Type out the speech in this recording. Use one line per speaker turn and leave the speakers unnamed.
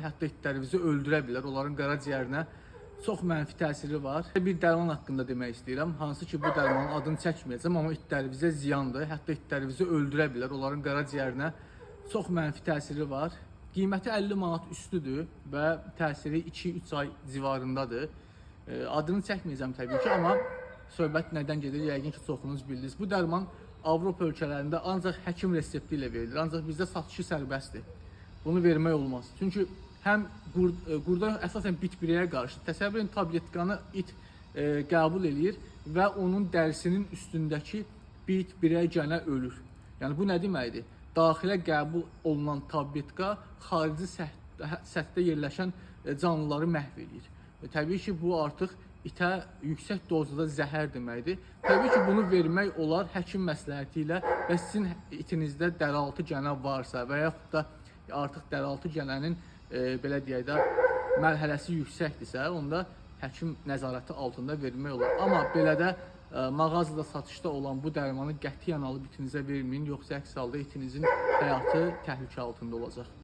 Hətta itlərimizi öldürə bilər, onların qaraciyərinə çox mənfi təsiri var. Bir dərman haqqında demək istəyirəm, hansı ki bu dərmanın adını çəkməyəcəm, amma itlərimizə ziyandır, hətta itlərimizi öldürə bilər, onların qaraciyərinə çox mənfi təsiri var. Qiyməti 50 manat üstüdür və təsiri 2-3 ay civarındadır. Adını çəkməyəcəm təbii ki, amma söhbət nədən gedir, yəqin ki çoxunuz bildiniz. Bu dərman Avropa ölkələrində ancaq həkim resepti ilə verilir, ancaq bizdə satışı sərbəstdir. Bunu vermək olmaz. Çünki həm qurda əsasən bit-birəyə qarşı təsəvvür edin, tabletkanı it qəbul eləyir və onun dərisinin üstündəki bit-birəyə gənə ölür. Yəni bu nə deməkdir? Daxilə qəbul olunan tabletka xarici səthdə yerləşən canlıları məhv edir. Təbii ki, bu artıq itə yüksək dozda zəhər deməkdir. Təbii ki, bunu vermək olar həkim məsləhəti ilə və sizin itinizdə dəraltı gənə varsa və yaxud da artıq dəraltı gənənin belə deyək də mərhələsi yüksəkdirsə, onda həkim nəzarəti altında vermək olar. Amma belə də mağazada satışda olan bu dərmanı qətiyyən alıb itinizə verməyin, yoxsa əks halda itinizin həyatı təhlükə altında olacaq.